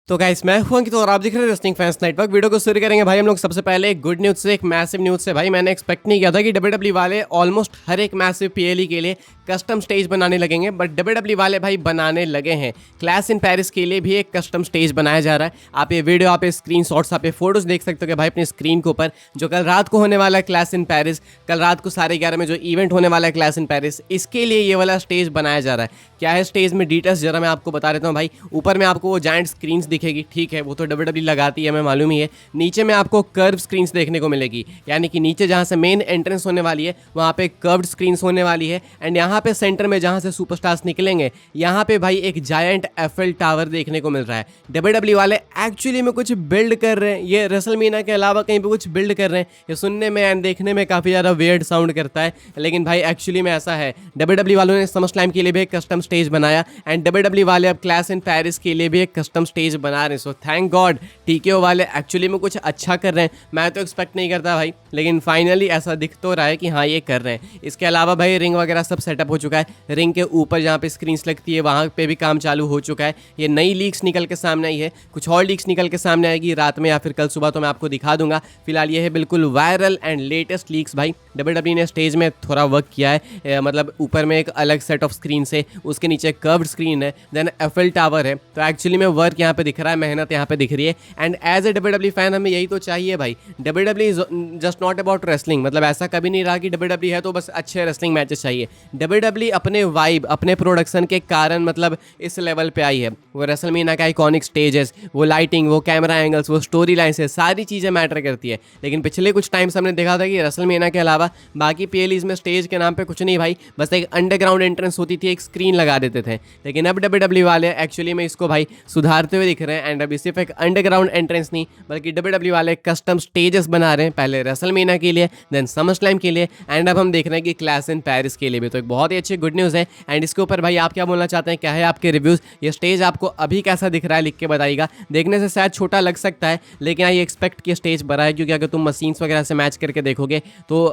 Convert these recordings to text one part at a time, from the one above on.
तो गाइस मैं हूं अंकित और आप देख रहे हैं रेसलिंग फैंस नेटवर्क। वीडियो को शुरू करेंगे भाई हम लोग सबसे पहले एक गुड न्यूज़ से, एक मैसिव न्यूज़ से। भाई मैंने एक्सपेक्ट नहीं किया था कि डब्ल्यूडब्ल्यू वाले ऑलमोस्ट हर एक मैसिव पीएलई के लिए कस्टम स्टेज बनाने लगेंगे, बट डब्ल्यूडब्ल्यू वाले भाई बनाने लगे हैं। क्लैश इन पेरिस के लिए भी एक कस्टम स्टेज बनाया जा रहा है। आप ये वीडियो, आप ये स्क्रीनशॉट्स, आप ये फोटोज देख सकते हो कि भाई अपनी स्क्रीन के ऊपर जो कल रात को होने वाला है क्लैश इन पेरिस, कल रात को 11:30 में जो इवेंट होने वाला है क्लैश इन पेरिस, इसके लिए ये वाला स्टेज बनाया जा रहा है। क्या है स्टेज में डिटेल्स जरा मैं आपको बता देता हूँ भाई। ऊपर में आपको वो जायंट स्क्रीन्स दिखेगी, ठीक है, वो तो डब्ल्यूडब्ल्यू लगाती है, हमें मालूम ही है। नीचे में आपको कर्व स्क्रीन्स देखने को मिलेगी, यानी कि नीचे जहाँ से मेन एंट्रेंस होने वाली है वहाँ पे कर्व्ड स्क्रीन्स होने वाली है। एंड यहाँ पे सेंटर में जहाँ से सुपरस्टार्स निकलेंगे, यहाँ पे भाई एक जायंट एफएल टावर देखने को मिल रहा है। डब्ल्यूडब्ल्यू वाले एक्चुअली में कुछ बिल्ड कर रहे हैं, ये रेसलमेनिया के अलावा कहीं पे कुछ बिल्ड कर रहे हैं। ये सुनने में एंड देखने में काफ़ी ज़्यादा वियर्ड साउंड करता है, लेकिन भाई एक्चुअली में ऐसा है। डब्ल्यूडब्ल्यू वालों ने समरस्लैम के लिए भी एक कस्टम स्टेज बनाया एंड डब्ल्यूडब्ल्यू वाले अब क्लैश इन पेरिस के लिए भी एक कस्टम स्टेज बना रहे हैं। सो थैंक गॉड टीकेओ वाले एक्चुअली में कुछ अच्छा कर रहे हैं। मैं तो एक्सपेक्ट नहीं करता भाई, लेकिन फाइनली ऐसा दिख तो रहा है कि हाँ ये कर रहे हैं। इसके अलावा भाई रिंग वगैरह सब सेटअप हो चुका है। रिंग के ऊपर जहाँ पे स्क्रीन्स लगती है वहाँ पे भी काम चालू हो चुका है। ये नई लीक्स निकल के सामने आई है, कुछ और लीक्स निकल के सामने आएगी रात में या फिर कल सुबह, तो मैं आपको दिखा दूंगा। फिलहाल ये है बिल्कुल वायरल एंड लेटेस्ट लीक्स। भाई डब्ल्यूडब्ल्यू ने स्टेज में थोड़ा वर्क किया है, मतलब ऊपर में एक अलग सेट ऑफ स्क्रीन है, उसके नीचे कर्व्ड स्क्रीन है, देन एफएल टावर है। तो एक्चुअली में वर्क यहाँ पे दिख रहा है, मेहनत यहाँ पे दिख रही है। And as a WW fan हमें यही तो चाहिए भाई। WW is just not about wrestling, मतलब ऐसा कभी नहीं रहा कि डब्ल्यूडब्ल्यू है तो बस अच्छे रेसलिंग मैचेस चाहिए। डब्ल्यूडब्ल्यू अपने वाइब, अपने प्रोडक्शन के कारण मतलब इस लेवल पे आई है। वो रेसलमेनिया का आइकॉनिक स्टेजेस, वो लाइटिंग, वो कैमरा एंगल्स, वो स्टोरी लाइन से सारी चीज़ें मैटर करती है। लेकिन पिछले कुछ टाइम से हमने देखा था कि रेसलमेनिया के अलावा बाकी पीएलईज में स्टेज के नाम पे कुछ नहीं भाई, बस एक अंडरग्राउंड एंट्रेंस होती थी, एक स्क्रीन लगा देते थे। लेकिन अब डब्ल्यूडब्ल्यू वाले एक्चुअली में इसको भाई सुधारते हुए दिख रहे हैं। एंड अभी सिर्फ एक अंडरग्राउंड एंट्रेंस नहीं, बल्कि डब्ल्यूडब्ल्यू वाले कस्टम स्टेजेस बना रहे हैं, पहले रेसलमेनिया के लिए, देन समरस्लैम के लिए, एंड अब हम देख रहे हैं कि क्लैश इन पेरिस के लिए भी। तो एक बहुत ही अच्छी गुड न्यूज़ है। एंड इसके ऊपर भाई आप क्या बोलना चाहते हैं, क्या है आपके रिव्यूज़? ये स्टेज आपको अभी कैसा दिख रहा है, लिख के बताइएगा। देखने से शायद छोटा लग सकता है, लेकिन आई एक्सपेक्ट कि स्टेज बड़ा है, क्योंकि अगर तुम मशीन्स वगैरह से मैच करके देखोगे तो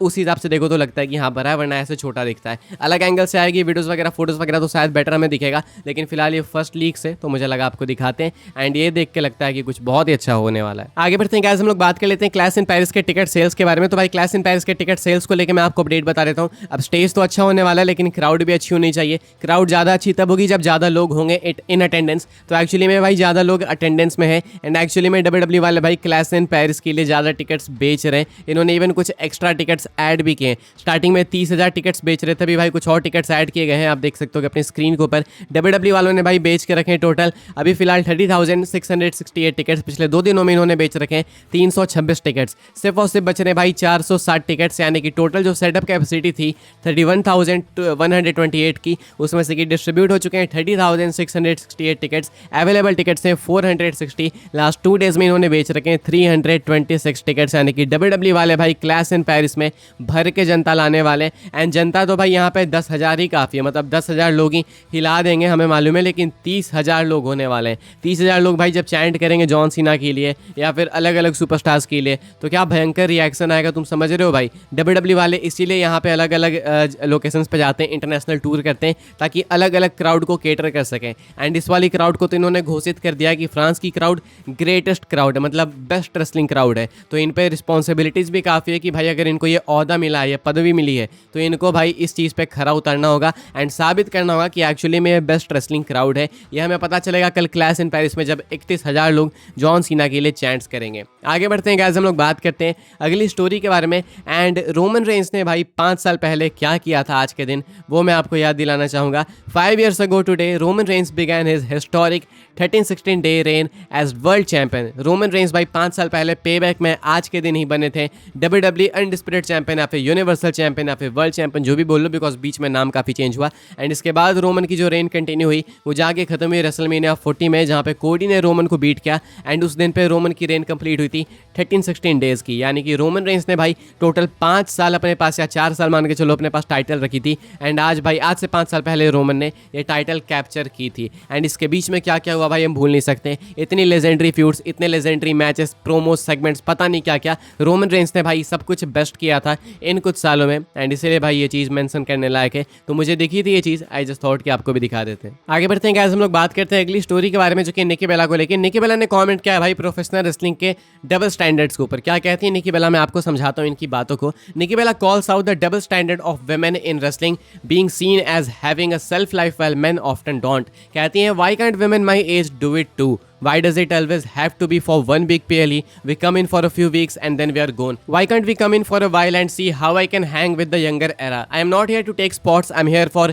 उस हिसाब से देखो तो लगता है कि हाँ बड़ा है, वरना ऐसे छोटा दिखता है। अलग एंगल से आएगी वीडियोस वगैरह, फोटोज़ वगैरह तो शायद बेटर हमें दिखेगा, लेकिन फिलहाल ये फर्स्ट लीक से तो मुझे लगा आपको दिखाते हैं। एंड ये देख के लगता है कि कुछ बहुत ही अच्छा होने वाला है। आगे बढ़ते हैं गाइस, हम लोग बात कर लेते हैं क्लैश इन पेरिस के टिकट सेल्स के बारे में। तो भाई क्लैश इन पेरिस के टिकट सेल्स को लेकर मैं आपको अपडेट बता देता हूँ। अब स्टेज तो अच्छा होने वाला है, लेकिन क्राउड भी अच्छी होनी चाहिए। क्राउड ज़्यादा अच्छी तब होगी जब ज़्यादा लोग होंगे इन अटेंडेंस। तो एक्चुअली में भाई ज़्यादा लोग अटेंडेंस में है। एंड एक्चुअली में डब्ल्यूडब्ल्यू वाले भाई क्लैश इन पेरिस के लिए ज़्यादा टिकट्स बेच रहे हैं। इन्होंने इवन कुछ एक्स्ट्रा टिकट्स ऐड भी किए। स्टार्टिंग में 30,000 टिकट्स बेच रहे थे, अभी भाई कुछ और टिकट्स ऐड किए गए हैं। आप देख सकते हो कि अपनी स्क्रीन के ऊपर डब्ल्यूडब्ल्यू वालों ने भाई बेच के रखे हैं टोटल अभी फिलहाल 30,668 टिकट्स। पिछले 2 दिनों में इन्होंने बेच रखे हैं 326 टिकट्स। सिर्फ और सिर्फ बच रहे भाई 460 टिकट्स, यानी कि टोटल जो सेटअप कैपेसिटी थी 31,128 की, उसमें से कि डिस्ट्रीब्यूट हो चुके हैं 30,668 टिकट्स। अवेलेबल टिकट्स हैं 460। लास्ट 2 डेज में इन्होंने बेच रखे हैं 326 टिकट्स, यानी कि डब्ल्यूडब्ल्यू वाले भाई क्लैश इन पेरिस में भर के जनता लाने वाले। एंड जनता तो भाई यहाँ पे 10,000 ही काफ़ी है, मतलब 10,000 लोग ही हिला देंगे हमें मालूम है, लेकिन 30,000 लोग होने वाले हैं। 30,000 लोग भाई जब चैंट करेंगे जॉन सीना के लिए या फिर अलग अलग सुपरस्टार्स के लिए, तो क्या भयंकर रिएक्शन आएगा, तुम समझ रहे हो भाई। डब्ल्यूडब्ल्यू वाले इसीलिए यहाँ पे अलग अलग लोकेशंस पे जाते हैं, इंटरनेशनल टूर करते हैं, ताकि अलग अलग क्राउड को केटर कर सकें। एंड इस वाली क्राउड को तो इन्होंने घोषित कर दिया कि फ्रांस की क्राउड ग्रेटेस्ट क्राउड है, मतलब बेस्ट रेसलिंग क्राउड है। तो इन पे रिस्पॉन्सिबिलिटीज़ भी काफ़ी है कि भाई अगर इनको ये ओहदा मिला है, ये पदवी मिली है, तो इनको भाई इस चीज़ पे खरा उतरना होगा एंड साबित करना होगा कि एक्चुअली में ये बेस्ट रेसलिंग क्राउड है। यह हमें पता चलेगा कल क्लैश इन पेरिस में जब 31,000 लोग जॉन सीना के लिए चैंट्स करेंगे। आगे बढ़ते हैं गाइस, हम लोग बात करते हैं अगली स्टोरी के बारे में। एंड रोमन रेंस ने भाई 5 साल पहले क्या किया था आज के दिन, वो मैं आपको याद दिलाना चाहूँगा। 5 years ago today, Roman Reigns began his historic 13-16 day reign as world champion. Roman Reigns भाई 5 साल पहले पेबैक में आज के दिन ही बने थे डब्ल्यूडब्ल्यू अनडिस्प्यूटेड चैंपियन या फिर यूनिवर्सल चैंपियन या फिर वर्ल्ड चैंपियन, जो भी बोल लो, बिकॉज बीच में नाम काफ़ी चेंज हुआ। एंड इसके बाद रोमन की जो रेन कंटिन्यू हुई वो जाके खत्म हुई रेसलमेनिया 40 में, जहाँ पे कोडी ने रोमन को बीट किया। एंड उस दिन पे रोमन की रेन कंप्लीट हुई थी 13-16 डेज़ की, यानी कि रोमन रेंस ने भाई टोटल 5 साल अपने पास, या 4 साल मान के चलो, अपने पास टाइटल रखी थी। एंड आज से 5 साल पहले रोमन ने ये टाइटल कैप्चर की थी। एंड इसके बीच में क्या क्या हुआ भाई हम भूल नहीं सकते। इतनी लेजेंडरी फ्यूड्स, इतने लेजेंडरी मैचेस, प्रोमो सेगमेंट्स, पता नहीं क्या क्या रोमन रेंस ने भाई सब कुछ बेस्ट किया था इन कुछ सालों में, एंड इसीलिए भाई ये चीज़ मेंशन करने लायक है। तो मुझे दिखी थी ये चीज़, आई जस्ट थॉट कि आपको भी दिखा देते हैं। आगे बढ़ते हैं गाइस, हम लोग बात करते हैं अगली स्टोरी के बारे में, जो कि निकी बेला को लेकर। निकी बेला ने कमेंट किया है भाई प्रोफेशनल रेसलिंग के डबल स्टैंडर्ड्स के ऊपर। क्या कहती है निकी बेला, मैं आपको समझाता हूँ इनकी बातों को। Nikki Bella calls out the double standard of women in wrestling being seen as having a self life while men often don't. कहती हैं why can't women my age do it too? Why does it always have to be for one big PLE? We come in for a few weeks and then we are gone. Why can't we come in for a while and see how I can hang with the younger era? I am not here to take spots. I'm here for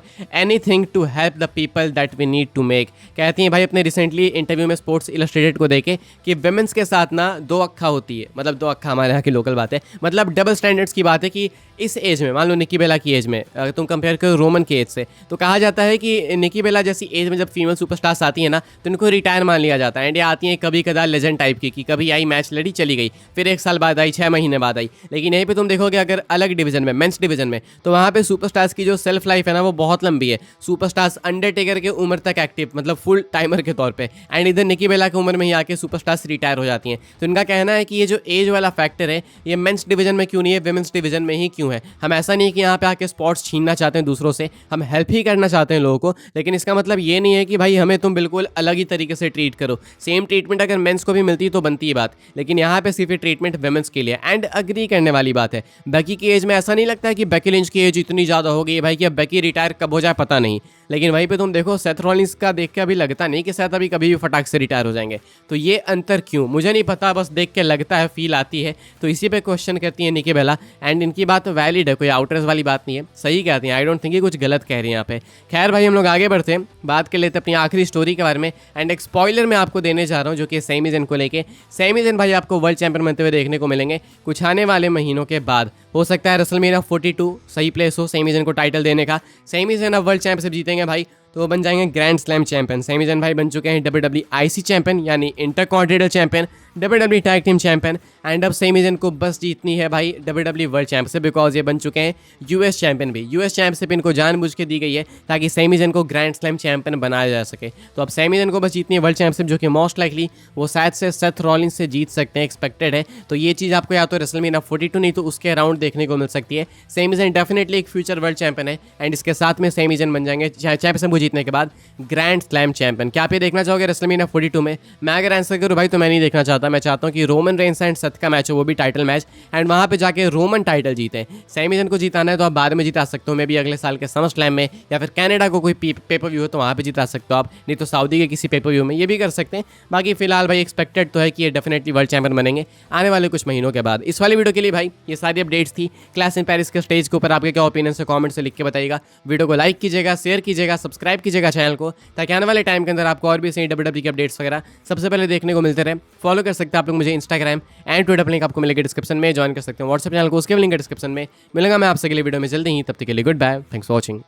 anything to help the people that we need to make. कहती हैं भाई अपने recently interview में sports illustrated को देखे कि women's के साथ ना दो अक्खा होती है, मतलब दो अक्खा हमारे यहाँ की लोकल बात है, मतलब डबल स्टैंडर्ड्स की बात है कि इस एज में, मान लो निकी बेला की एज में तुम कंपेयर करो रोमन की एज से, तो कहा जाता है कि निकी बेला जैसी एज में जब फीमेल सुपरस्टार्स आती है ना, तो इनको रिटायर मान लिया जाता है। एंड ये आती हैं कभी कदार लेजेंड टाइप की, कि कभी आई मैच लड़ी चली गई, फिर 1 साल बाद आई, 6 महीने बाद आई। लेकिन यहीं पे तुम देखोगे अगर अलग डिवीजन में, मेंस डिवीजन में, तो वहाँ पे सुपरस्टार्स की जो सेल्फ लाइफ है ना वो बहुत लंबी है। सुपरस्टार्स अंडरटेकर के उम्र तक एक्टिव, मतलब फुल टाइमर के तौर पे, एंड इधर निकी बेला की उम्र में ही आके सुपरस्टार्स रिटायर हो जाती हैं। तो इनका कहना है कि ये जो एज वाला फैक्टर है ये मेंस डिवीजन में क्यों नहीं है, वुमेन्स डिवीजन में ही क्यों है। हम ऐसा नहीं कि यहाँ पे आके स्पॉट्स छीनना चाहते हैं दूसरों से, हम हेल्प ही करना चाहते हैं लोगों को, लेकिन इसका मतलब ये नहीं है कि भाई हमें तुम बिल्कुल अलग ही तरीके से ट्रीट करो। सेम ट्रीटमेंट अगर मेंस को भी मिलती तो बनती है बात, लेकिन यहाँ पे सिर्फ ट्रीटमेंट वुमेन्स के लिए। एंड अग्री करने वाली बात है, बेकी की एज में ऐसा नहीं लगता है कि बेकी लिंच की एज इतनी ज़्यादा हो गई भाई कि अब बेकी रिटायर कब हो जाए पता नहीं, लेकिन वहीं पे तुम देखो सेथ रॉलिंस का देख के अभी लगता नहीं कि सेथ अभी कभी भी फटाक से रिटायर हो जाएंगे। तो ये अंतर क्यों मुझे नहीं पता, बस देख के लगता है, फील आती है। तो इसी पे क्वेश्चन करती है निकी बेला, एंड इनकी बात वैलिड है, कोई आउटर्स वाली बात नहीं है, सही कहती हैं। आई डोंट थिंक कि कुछ गलत कह रही हैं यहाँ पे। खैर भाई हम लोग आगे बढ़ते हैं, बात कर लेते हैं अपनी आखिरी स्टोरी के बारे में। एंड एक स्पॉइलर मैं आपको देने जा रहा हूँ जो कि सेमी ज़ेन को लेके। सेमी ज़ेन भाई आपको वर्ल्ड चैंपियन बनते हुए देखने को मिलेंगे कुछ आने वाले महीनों के बाद। हो सकता है रेसलमेनिया 42 सही प्लेस हो सेमी ज़ेन को टाइटल देने का। सेमी ज़ेन अब वर्ल्ड चैंपियनशिप जीतेंगे भाई तो वो बन जाएंगे grand slam champion. Sami Zayn भाई बन चुके हैं WWE IC चैंपियन यानी intercontinental champion, WWE tag team champion, and अब सेमी ज़ेन को बस जीतनी है भाई WWE वर्ल्ड चैंपियनशिप, बिकॉज ये बन चुके हैं US चैंपियन भी। US चैंपियनशिप इनको जानबूझ के दी गई है ताकि सेमी ज़ेन को ग्रैंड स्लैम चैंपियन बनाया जा सके। तो अब सेमी ज़ेन को बस जीतनी है वर्ल्ड चैंपियनशिप, जो कि मोस्ट लाइकली वो शायद से सेथ रॉलिंस से जीत सकते हैं, एक्सपेक्टेड है। तो ये चीज़ आपको या तो रेसलमेनिया 42 नहीं तो उसके अराउंड देखने को मिल सकती है। सेमी ज़ेन डेफिनेटली एक फ्यूचर वर्ल्ड चैंपियन है, एंड इसके साथ में सेमी ज़ेन बन जाएंगे चैंपियनशिप को जीतने के बाद ग्रैंड स्लैम चैंपियन। क्या आप ये देखना चाहोगे रेसलमेनिया 42 में? मैं अगर आंसर करूँ भाई तो मैं नहीं देखना चाहता। मैं चाहता हूँ कि रोमन रेंस एंड सेथ का मैच हो, वो भी टाइटल मैच, एंड वहाँ पे जाके रोमन टाइटल जीते। सेमी ज़ेन को जिताना है तो आप बाद में जिता सकते हो, मे भी अगले साल के समर स्लैम में, या फिर कनाडा को कोई पेपर व्यू हो तो वहाँ पे जिता सकते हो आप, नहीं तो सऊदी के किसी पेपर व्यू में, ये भी कर सकते हैं। बाकी फिलहाल भाई एक्सपेक्टेड तो है कि ये डेफिनेटली वर्ल्ड चैंपियन बनेंगे आने वाले कुछ महीनों के बाद। इस वाली वीडियो के लिए भाई ये सारी अपडेट्स थी। क्लैश इन पेरिस के स्टेज के ऊपर आपके क्या ओपिनियन है कमेंट से लिख के बताइएगा। वीडियो को लाइक कीजिएगा, शेयर कीजिएगा, सब्सक्राइब कीजिएगा चैनल को, ताकि आने वाले टाइम के अंदर आपको और भी सही WWE के अपडेट्स वगैरह सबसे पहले देखने को मिलते रहे। फॉलो कर सकते हैं आप लोग मुझे इंस्टाग्राम एंड ट्विटर, लिंक आपको मिलेगा डिस्क्रिप्शन में। ज्वाइन कर सकते हैं व्हाट्सएप चैनल को, उसके भी लिंक डिस्क्रिप्शन में। मिलेगा मैं आपसे अगले वीडियो में जल्दी ही, तब तक के लिए good bye, thanks for watching.